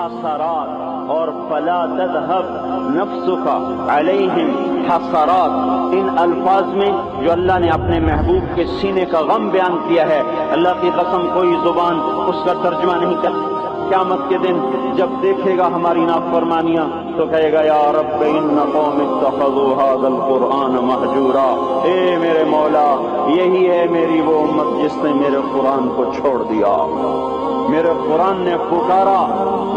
حسرات، اور فلا تذهب نفسك علیہم حسرات، ان الفاظ میں جو اللہ نے اپنے محبوب کے سینے کا غم بیان کیا ہے، اللہ کی قسم کوئی زبان اس کا ترجمہ نہیں کر. قیامت کے دن جب دیکھے گا ہماری نافرمانیاں تو کہے گا یا رب ان قوم اتخذوا هذا القرآن مہجورا، اے میرے مولا یہی ہے میری وہ امت جس نے میرے قرآن کو چھوڑ دیا. میرے قرآن نے پکارا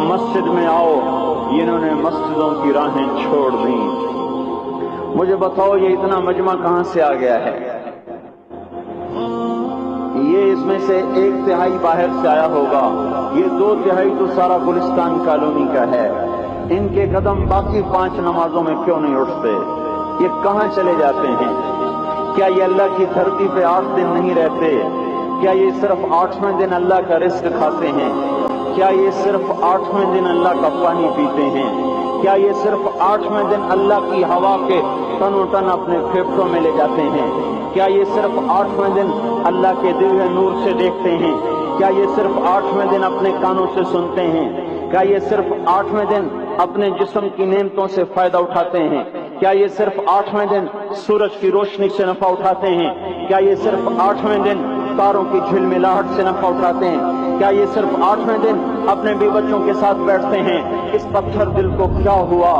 مسجد میں آؤ، انہوں نے مسجدوں کی راہیں چھوڑ دیں. مجھے بتاؤ یہ اتنا مجمع کہاں سے آ گیا ہے؟ یہ اس میں سے 1/3 باہر سے آیا ہوگا، یہ 2/3 تو سارا گلستان کالونی کا ہے. ان کے قدم باقی 5 نمازوں میں کیوں نہیں اٹھتے؟ یہ کہاں چلے جاتے ہیں؟ کیا یہ اللہ کی دھرتی پہ 8 دن نہیں رہتے؟ کیا یہ صرف 8ویں دن اللہ کا رزق کھاتے ہیں؟ کیا یہ صرف 8ویں دن اللہ کا پانی پیتے ہیں؟ کیا یہ صرف 8ویں دن اللہ کی ہوا کے تن و تن اپنے پھیپھڑوں میں لے جاتے ہیں؟ کیا یہ صرف 8ویں دن اللہ کے دل نور سے دیکھتے ہیں؟ کیا یہ صرف 8ویں دن اپنے کانوں سے سنتے ہیں؟ کیا یہ صرف 8ویں دن اپنے جسم کی نعمتوں سے فائدہ اٹھاتے ہیں؟ کیا یہ صرف 8ویں دن سورج کی روشنی سے نفع اٹھاتے ہیں؟ کیا یہ صرف 8ویں دن تاروں کی جھلملاہٹ سے نفع اٹھاتے ہیں؟ کیا یہ صرف 8ویں دن اپنے بیوی بچوں کے ساتھ بیٹھتے ہیں؟ اس پتھر دل کو کیا ہوا؟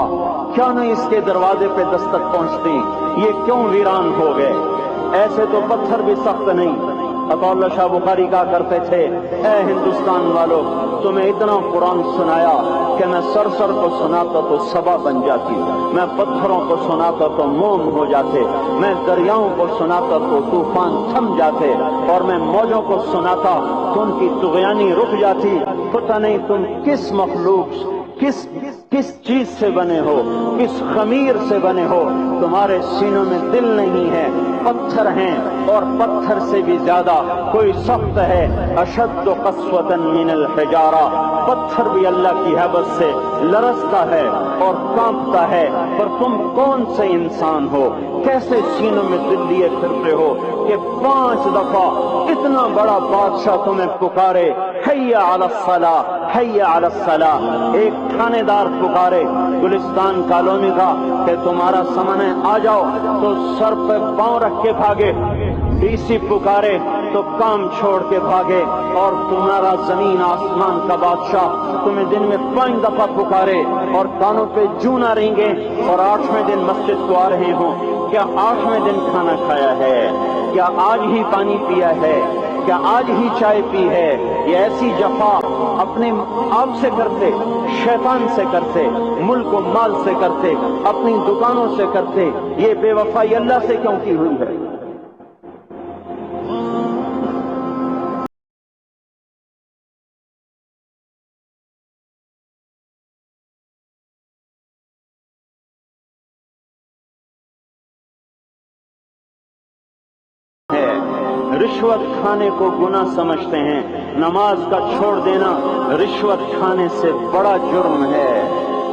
کیا نہیں اس کے دروازے پہ دستک پہنچتی؟ یہ کیوں ویران ہو گئے؟ ایسے تو پتھر بھی سخت نہیں. عطا اللہ شاہ بخاری کہا کرتے تھے اے ہندوستان والو، تمہیں اتنا قرآن سنایا کہ میں سر کو سناتا تو صبا بن جاتی، میں پتھروں کو سناتا تو موم ہو جاتے، میں دریاؤں کو سناتا تو طوفان تھم جاتے، اور میں موجوں کو سناتا تو ان کی طغیانی رک جاتی. پتہ نہیں تم کس مخلوق کس چیز سے بنے ہو، کس خمیر سے بنے ہو، تمہارے سینوں میں دل نہیں ہے، پتھر ہیں، اور پتھر سے بھی زیادہ کوئی سخت ہے. اشد قسوة من الحجارہ، پتھر بھی اللہ کی ہیبت سے لرزتا ہے اور کانپتا ہے. پر تم کون سے انسان ہو، کیسے سینوں میں دل لیے پھرتے ہو کہ 5 دفعہ اتنا بڑا بادشاہ تمہیں پکارے حی علی الصلاۃ حی علی الصلاۃ. ایک تھانے دار پکارے گلستان کالونی کا کہ تمہارا سامان ہے آ جاؤ، تو سر پہ پاؤں رکھ کے بھاگے. ڈی سی پکارے تو کام چھوڑ کے بھاگے. اور تمہارا زمین آسمان کا بادشاہ تمہیں دن میں 5 دفعہ پکارے اور کانوں پہ جوں نہ رہیں اور 8ویں دن مسجد کو آ رہے ہوں. کیا 8ویں دن کھانا کھایا ہے؟ کیا آج ہی پانی پیا ہے؟ کیا آج ہی چائے پی ہے؟ یہ ایسی جفا اپنے آپ سے کرتے، شیطان سے کرتے، ملک و مال سے کرتے، اپنی دکانوں سے کرتے، یہ بے وفائی اللہ سے کیوں کی ہوئی ہے؟ رشوت کھانے کو گناہ سمجھتے ہیں، نماز کا چھوڑ دینا رشوت کھانے سے بڑا جرم ہے.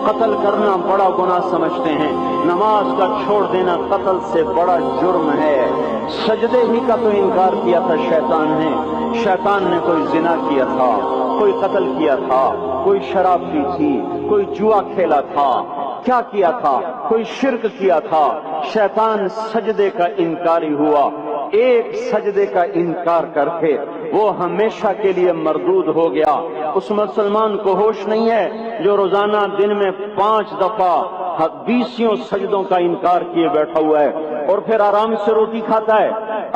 قتل کرنا بڑا گناہ سمجھتے ہیں، نماز کا چھوڑ دینا قتل سے بڑا جرم ہے. سجدے ہی کا تو انکار کیا تھا شیطان نے. شیطان نے کوئی زنا کیا تھا، کوئی قتل کیا تھا، کوئی شراب پی تھی، کوئی جوا کھیلا تھا، کیا کیا تھا؟ کوئی شرک کیا تھا. شیطان سجدے کا انکاری ہوا. ایک سجدے کا انکار کر کے وہ ہمیشہ کے لیے مردود ہو گیا. اس مسلمان کو ہوش نہیں ہے جو روزانہ دن میں 5 دفعہ 20 سجدوں کا انکار کیے بیٹھا ہوا ہے، اور پھر آرام سے روٹی کھاتا ہے،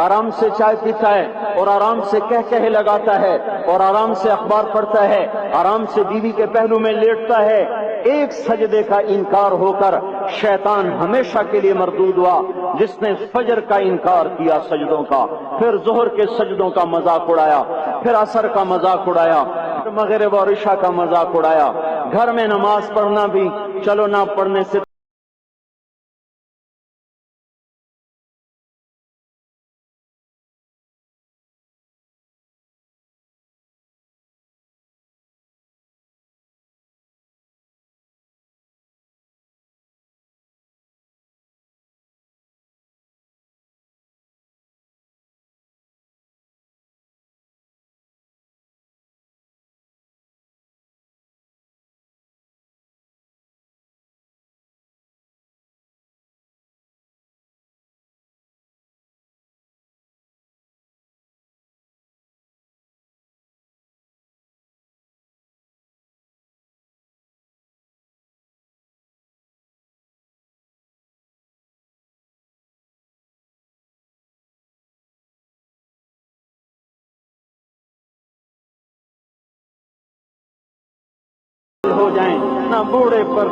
آرام سے چائے پیتا ہے، اور آرام سے کہے لگاتا ہے، اور آرام سے اخبار پڑھتا ہے، آرام سے بیوی کے پہلو میں لیٹتا ہے. ایک سجدے کا انکار ہو کر شیطان ہمیشہ کے لیے مردود ہوا. جس نے فجر کا انکار کیا سجدوں کا، پھر ظہر کے سجدوں کا مذاق اڑایا، پھر عصر کا مذاق اڑایا، پھر مغرب اور عشاء کا مذاق اڑایا. گھر میں نماز پڑھنا بھی چلو نہ پڑھنے سے ہو جائیں، نہ بوڑھے پر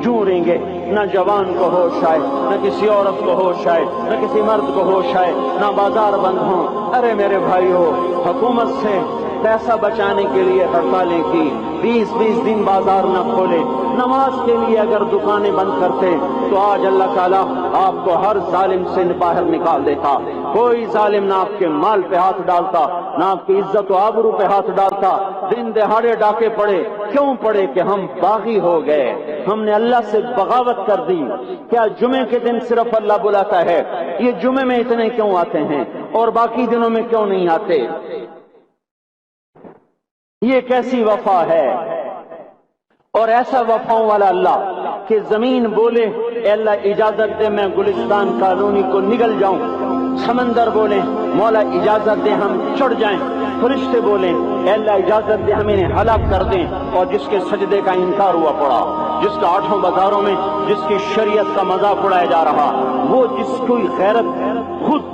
جوڑیں گے، نہ جوان کو ہوش آئے، نہ کسی عورت کو ہوش آئے، نہ کسی مرد کو ہوش آئے، نہ بازار بند ہوں۔ ارے میرے بھائیو، حکومت سے پیسہ بچانے کے لیے ہڑتالیں کی، 20 دن بازار نہ کھولے، نماز کے لیے اگر دکانیں بند کرتے تو آج اللہ تعالیٰ آپ کو ہر ظالم سے باہر نکال دیتا۔ کوئی ظالم نہ آپ کے مال پہ ہاتھ ڈالتا، نہ آپ کی عزت و آبرو پہ ہاتھ ڈالتا۔ دن دہاڑے ڈاکے پڑے، کیوں پڑے؟ کہ ہم باغی ہو گئے، ہم نے اللہ سے بغاوت کر دی۔ کیا جمعے کے دن صرف اللہ بلاتا ہے؟ یہ جمعے میں اتنے کیوں آتے ہیں اور باقی دنوں میں کیوں نہیں آتے؟ یہ کیسی وفا ہے؟ اور ایسا وفاؤں والا اللہ کہ زمین بولے اے اللہ اجازت دے میں گلستان کالونی کو نگل جاؤں، سمندر بولے مولا اجازت دے ہم چڑھ جائیں، فرشتے بولیں اے اللہ اجازت دے ہم انہیں ہلاک کر دیں، اور جس کے سجدے کا انکار ہوا پڑا، جس کا 8 بازاروں میں جس کی شریعت کا مذاق اڑایا جا رہا، وہ جس کوئی غیرت خود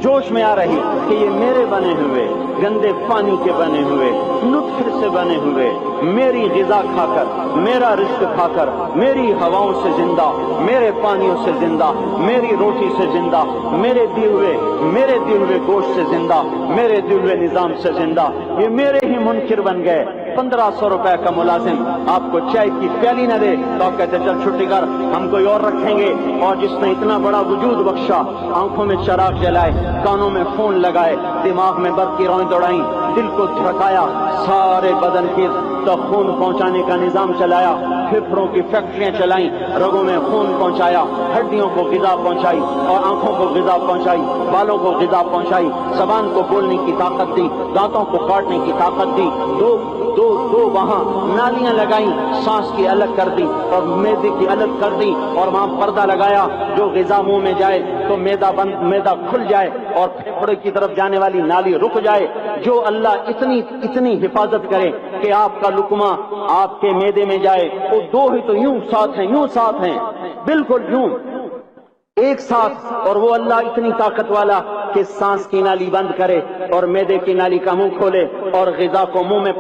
جوش میں آ رہی کہ یہ میرے بنے ہوئے گندے پانی کے بنے ہوئے نطفے سے بنے ہوئے میری غذا کھا کر، میرا رزق کھا کر، میری ہواؤں سے زندہ، میرے پانیوں سے زندہ، میری روٹی سے زندہ، میرے دیے ہوئے گوشت سے زندہ، میرے دیے ہوئے نظام سے زندہ، یہ میرے ہی منکر بن گئے۔ 1500 روپے کا ملازم آپ کو چائے کی پیالی نہ دے تو آپ کہتے چل چھٹی کر، ہم کوئی اور رکھیں گے۔ اور جس نے اتنا بڑا وجود بخشا، آنکھوں میں چراغ جلائے، کانوں میں فون لگائے، دماغ میں برق کی روئیں دوڑائیں، دل کو دھڑکایا، سارے بدن کی خون پہنچانے کا نظام چلایا، پھیپھڑوں کی فیکٹریاں چلائیں، رگوں میں خون پہنچایا، ہڈیوں کو غذا پہنچائی اور آنکھوں کو غذا پہنچائی، بالوں کو غذا پہنچائی، زبان کو بولنے کی طاقت دی، دانتوں کو کاٹنے کی طاقت دی، دو وہاں نالیاں لگائیں، سانس کی الگ کر دی اور میدے کی الگ کر دی، اور وہاں پردہ لگایا، جو غذا منہ میں جائے تو میدا کھل جائے اور پھیپھڑے کی طرف جانے والی نالی رک جائے۔ جو اللہ اتنی حفاظت کرے کہ آپ کا لقمہ آپ کے میدے میں جائے، وہ دو ہی تو یوں ساتھ ہیں بالکل یوں ایک ساتھ، اور وہ اللہ اتنی طاقت والا کہ سانس کی نالی بند کرے اور میدے کی نالی کا منہ کھولے اور غذا کو منہ میں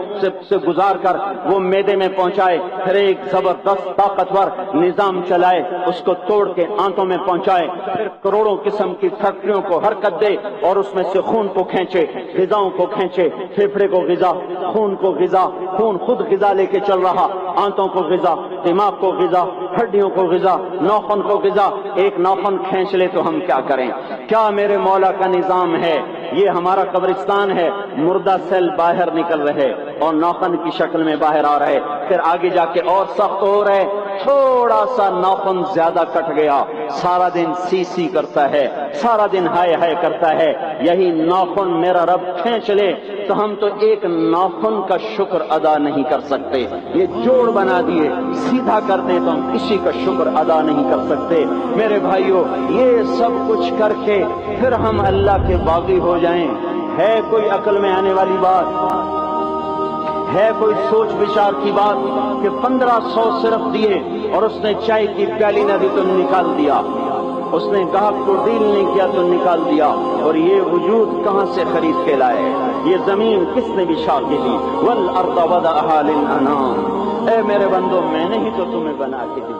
سے گزار کر وہ میدے میں پہنچائے، پھر ایک زبردست طاقتور نظام چلائے، اس کو توڑ کے آنتوں میں پہنچائے، پھر کروڑوں قسم کی فیکٹریوں کو حرکت دے اور اس میں سے خون کو کھینچے، غذاؤں کو کھینچے، پھیپھڑے کو غذا، خون کو غذا، خون خود غذا لے کے چل رہا، آنتوں کو غذا، دماغ کو غذا، ہڈیوں کو غذا، ناخن کو غذا۔ ایک ناخن کھینچ لے تو ہم کیا کریں؟ کیا میرے مولا کا نظام ہے؟ یہ ہمارا قبرستان ہے، مردہ سیل باہر نکل رہے اور ناخن کی شکل میں باہر آ رہے، پھر آگے جا کے اور سخت ہو رہے، تھوڑا سا ناخن زیادہ کٹ گیا، سارا دن سی کرتا ہے، سارا دن ہائے کرتا ہے، یہی ناخن میرا رب کھینچ لے تو ہم تو ایک ناخن کا شکر ادا نہیں کر سکتے۔ یہ جوڑ بنا دیے، سیدھا کر دیں تو ہم کسی کا شکر ادا نہیں کر سکتے۔ میرے بھائیو، یہ سب کچھ کر کے پھر ہم اللہ کے باغی ہو جائیں، ہے کوئی عقل میں آنے والی بات؟ ہے کوئی سوچ بچار کی بات کہ 1500 صرف دیے اور اس نے چائے کی پیالی نہ دی تو نکال دیا، اس نے گاہک کو ڈیل نہیں کیا تو نکال دیا، اور یہ وجود کہاں سے خرید کے لائے؟ یہ زمین کس نے بچھا کے دی؟ والارض وضعها للانام۔ اے میرے بندو، میں نے ہی تو تمہیں بنا کے دی۔